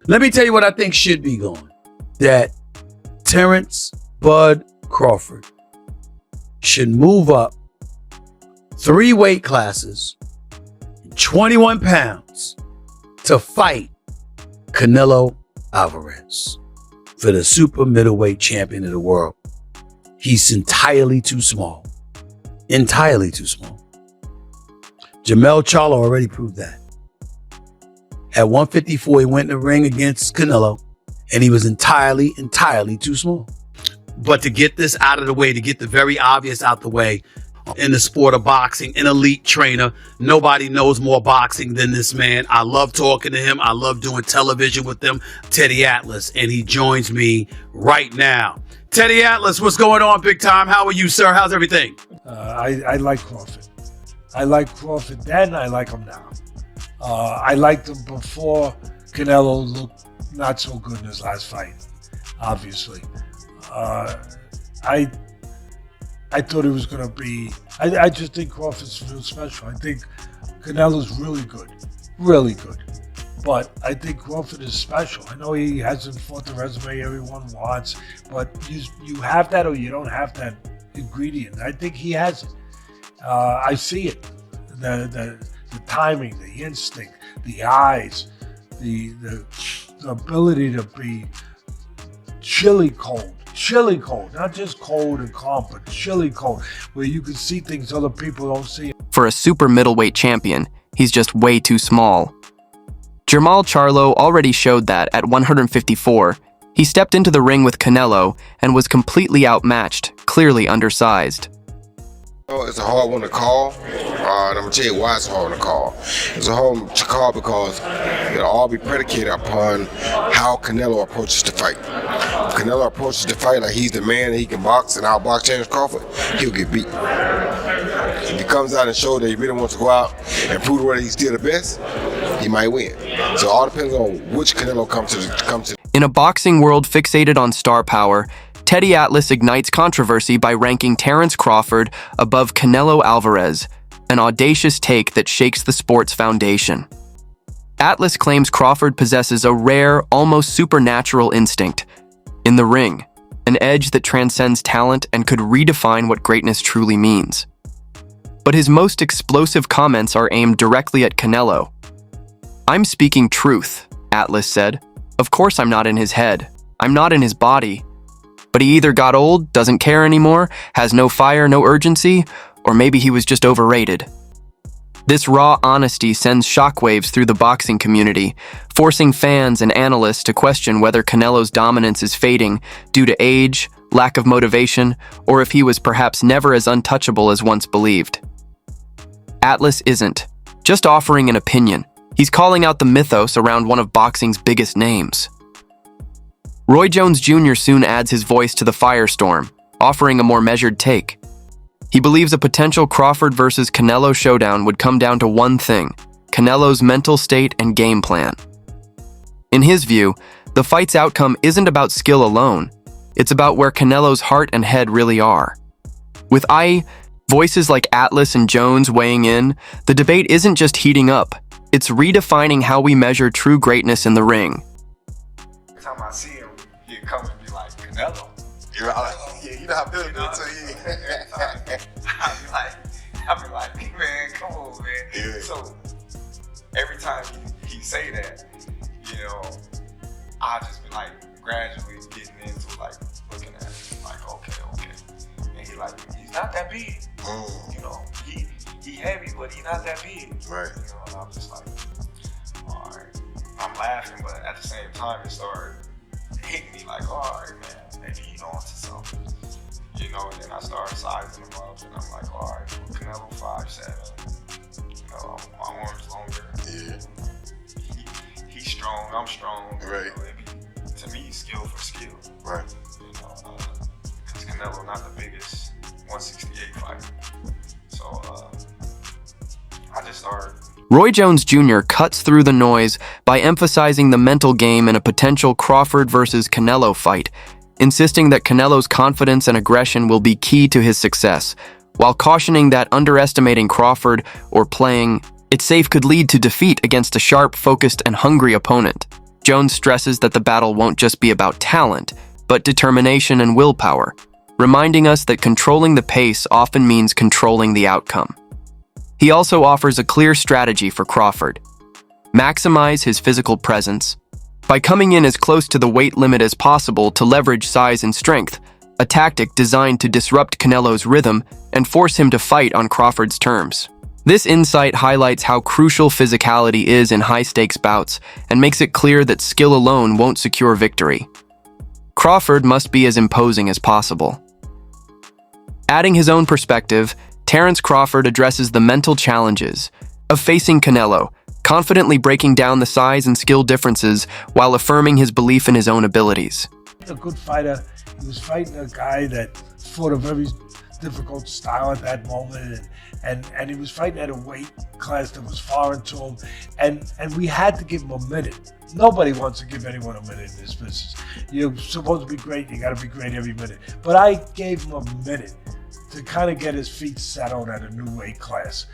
Let me tell you what I think should be going. That Terence Bud Crawford should move up 3 weight classes, 21 pounds, to fight Canelo Alvarez for the super middleweight champion of the world. He's entirely too small. Entirely too small. Jermell Charlo already proved that. At 154, he went in the ring against Canelo, and he was entirely too small. But to get this out of the way, to get the very obvious out the way, in the sport of boxing, an elite trainer, nobody knows more boxing than this man. I love talking to him. I love doing television with him, Teddy Atlas, and he joins me right now. Teddy Atlas, what's going on, big time? How are you, sir? How's everything? I like Crawford. I like Crawford then. I like him now. I liked him before Canelo looked not so good in his last fight, obviously. I thought it was going to be... I just think Crawford's real special. I think Canelo's really good. Really good. But I think Crawford is special. I know he hasn't fought the resume everyone wants, but you have that or you don't have that ingredient. I think he has it. I see it. The timing, the instinct, the eyes, the ability to be chilly cold, not just cold and calm, but chilly cold, where you can see things other people don't see. For a super middleweight champion, he's just way too small. Jermell Charlo already showed that at 154, he stepped into the ring with Canelo and was completely outmatched, clearly undersized. It's a hard one to call, and I'm going to tell you why it's a hard one to call. It's a hard one to call because it'll all be predicated upon how Canelo approaches the fight. If Canelo approaches the fight like he's the man and he can box and outbox Terence Crawford, he'll get beat. If he comes out and shows that he really wants to go out and prove whether he's still the best, he might win. So it all depends on which Canelo comes to. In a boxing world fixated on star power, Teddy Atlas ignites controversy by ranking Terence Crawford above Canelo Alvarez, an audacious take that shakes the sport's foundation. Atlas claims Crawford possesses a rare, almost supernatural instinct in the ring, an edge that transcends talent and could redefine what greatness truly means. But his most explosive comments are aimed directly at Canelo. "I'm speaking truth," Atlas said. "Of course I'm not in his head. I'm not in his body. But he either got old, doesn't care anymore, has no fire, no urgency, or maybe he was just overrated." This raw honesty sends shockwaves through the boxing community, forcing fans and analysts to question whether Canelo's dominance is fading due to age, lack of motivation, or if he was perhaps never as untouchable as once believed. Atlas isn't just offering an opinion. He's calling out the mythos around one of boxing's biggest names. Roy Jones Jr. soon adds his voice to the firestorm, offering a more measured take. He believes a potential Crawford versus Canelo showdown would come down to one thing: Canelo's mental state and game plan. In his view, the fight's outcome isn't about skill alone. It's about where Canelo's heart and head really are. With voices like Atlas and Jones weighing in, the debate isn't just heating up. It's redefining how we measure true greatness in the ring. Every time I see him, he'd come and be like, "Canelo." You're like, yeah, you know how I feel about it. I'd be like, "Man, come on, man." Yeah. So every time he say that, I just be like gradually getting into like looking at it, like, okay. And he's not that big. He heavy, but he not that big. Right. And I'm just like, all right. I'm laughing, but at the same time, it started hitting me like, all right, man, maybe he's on to something. And then I started sizing him up, and I'm like, all right, well, Canelo 5'7". My arm's longer. Yeah. He's strong. I'm strong. Right. To me, skill for skill. Right. Because Canelo not the biggest 168 fighter. So I just started. Roy Jones Jr. cuts through the noise by emphasizing the mental game in a potential Crawford versus Canelo fight, insisting that Canelo's confidence and aggression will be key to his success, while cautioning that underestimating Crawford or playing it safe could lead to defeat against a sharp, focused, and hungry opponent. Jones stresses that the battle won't just be about talent, but determination and willpower, reminding us that controlling the pace often means controlling the outcome. He also offers a clear strategy for Crawford: maximize his physical presence by coming in as close to the weight limit as possible to leverage size and strength, a tactic designed to disrupt Canelo's rhythm and force him to fight on Crawford's terms. This insight highlights how crucial physicality is in high-stakes bouts and makes it clear that skill alone won't secure victory. Crawford must be as imposing as possible. Adding his own perspective, Terence Crawford addresses the mental challenges of facing Canelo, confidently breaking down the size and skill differences while affirming his belief in his own abilities. A good fighter. He was fighting a guy that fought a very difficult style at that moment, and he was fighting at a weight class that was foreign to him, and we had to give him a minute. Nobody wants to give anyone a minute in this business. You're supposed to be great, you got to be great every minute. But I gave him a minute to kind of get his feet settled at a new weight class.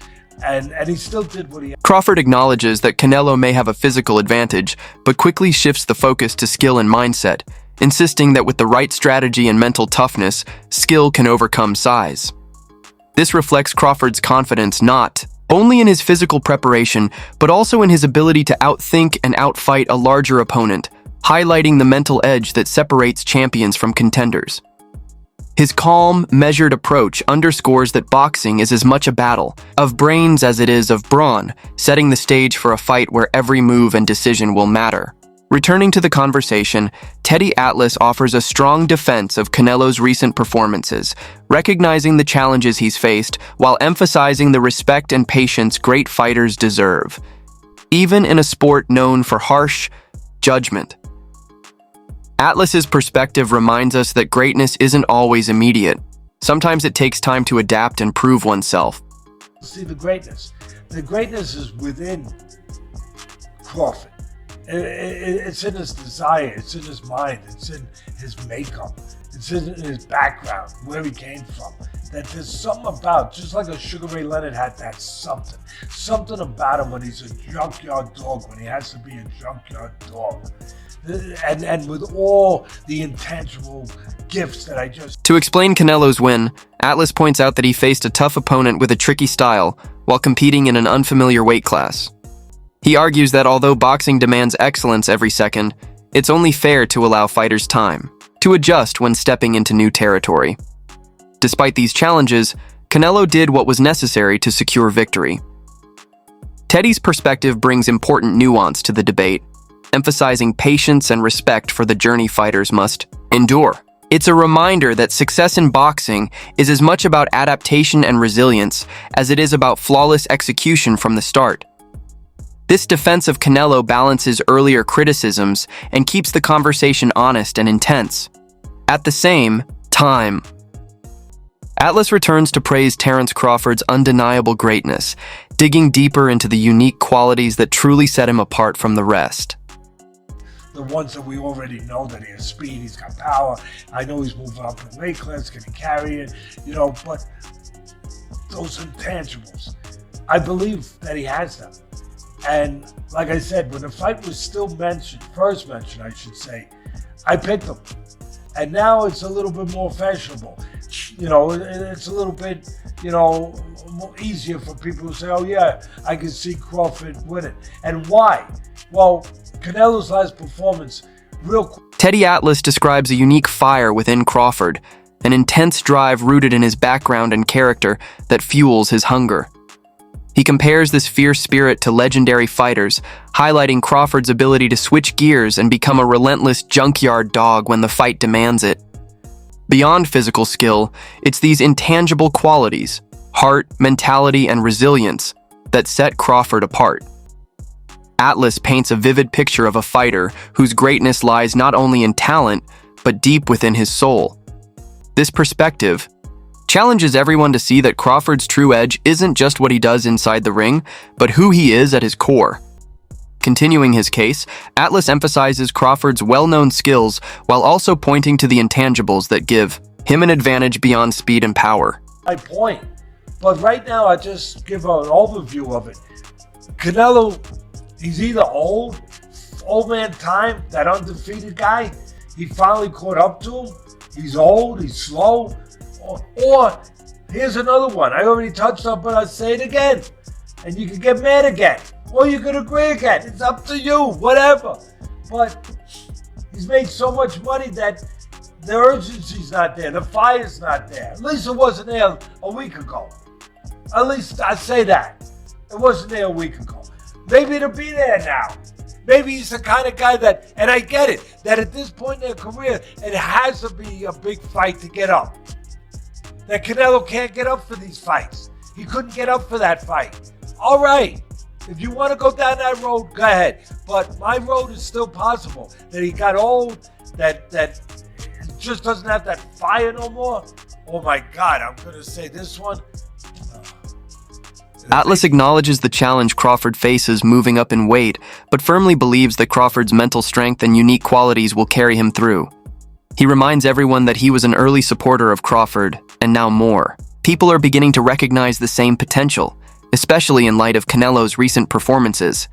And he still did what he had. Crawford acknowledges that Canelo may have a physical advantage, but quickly shifts the focus to skill and mindset, insisting that with the right strategy and mental toughness, skill can overcome size. This reflects Crawford's confidence not only in his physical preparation, but also in his ability to outthink and outfight a larger opponent, highlighting the mental edge that separates champions from contenders. His calm, measured approach underscores that boxing is as much a battle of brains as it is of brawn, setting the stage for a fight where every move and decision will matter. Returning to the conversation, Teddy Atlas offers a strong defense of Canelo's recent performances, recognizing the challenges he's faced while emphasizing the respect and patience great fighters deserve, even in a sport known for harsh judgment. Atlas's perspective reminds us that greatness isn't always immediate. Sometimes it takes time to adapt and prove oneself. See the greatness. The greatness is within Crawford. It's in his desire, it's in his mind, it's in his makeup, it's in his background, where he came from. That there's something about, just like a Sugar Ray Leonard had that something about him when he's a junkyard dog, when he has to be a junkyard dog. And with all the intangible gifts that I just... To explain Canelo's win, Atlas points out that he faced a tough opponent with a tricky style while competing in an unfamiliar weight class. He argues that although boxing demands excellence every second, it's only fair to allow fighters time to adjust when stepping into new territory. Despite these challenges, Canelo did what was necessary to secure victory. Teddy's perspective brings important nuance to the debate, emphasizing patience and respect for the journey fighters must endure. It's a reminder that success in boxing is as much about adaptation and resilience as it is about flawless execution from the start. This defense of Canelo balances earlier criticisms and keeps the conversation honest and intense. At the same time, Atlas returns to praise Terence Crawford's undeniable greatness, digging deeper into the unique qualities that truly set him apart from the rest. The ones that we already know, that he has speed, he's got power. I know he's moving up in weight class, can he carry it? But those intangibles, I believe that he has them. And like I said, when the fight was still first mentioned, I should say, I picked him. And now it's a little bit more fashionable. It's a little bit, more easier for people to say, oh yeah, I can see Crawford winning. And why? Well, Canelo's last performance, Teddy Atlas describes a unique fire within Crawford, an intense drive rooted in his background and character that fuels his hunger. He compares this fierce spirit to legendary fighters, highlighting Crawford's ability to switch gears and become a relentless junkyard dog when the fight demands it. Beyond physical skill, it's these intangible qualities, heart, mentality, and resilience, that set Crawford apart. Atlas paints a vivid picture of a fighter whose greatness lies not only in talent, but deep within his soul. This perspective challenges everyone to see that Crawford's true edge isn't just what he does inside the ring, but who he is at his core. Continuing his case, Atlas emphasizes Crawford's well-known skills while also pointing to the intangibles that give him an advantage beyond speed and power. My point. But right now, I just give an overview of it. Canelo, he's either old old man time, that undefeated guy, he finally caught up to him. He's old, he's slow. Or here's another one. I already touched on, but I'll say it again. And you can get mad again. Or you can agree again. It's up to you, whatever. But he's made so much money that the urgency's not there. The fire's not there. At least it wasn't there a week ago. At least I say that. It wasn't there a week ago. Maybe it'll be there now. Maybe he's the kind of guy that, and I get it, that at this point in their career, it has to be a big fight to get up. That Canelo can't get up for these fights. He couldn't get up for that fight. All right. If you want to go down that road, go ahead. But my road is still possible. That he got old, that just doesn't have that fire no more. Oh my God, I'm going to say this one. Atlas acknowledges the challenge Crawford faces moving up in weight, but firmly believes that Crawford's mental strength and unique qualities will carry him through. He reminds everyone that he was an early supporter of Crawford, and now more. People are beginning to recognize the same potential, especially in light of Canelo's recent performances.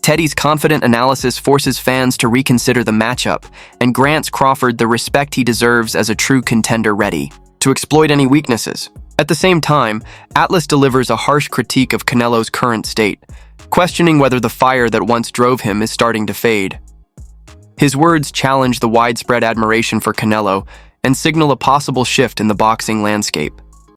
Teddy's confident analysis forces fans to reconsider the matchup and grants Crawford the respect he deserves as a true contender ready to exploit any weaknesses. At the same time, Atlas delivers a harsh critique of Canelo's current state, questioning whether the fire that once drove him is starting to fade. His words challenge the widespread admiration for Canelo and signal a possible shift in the boxing landscape.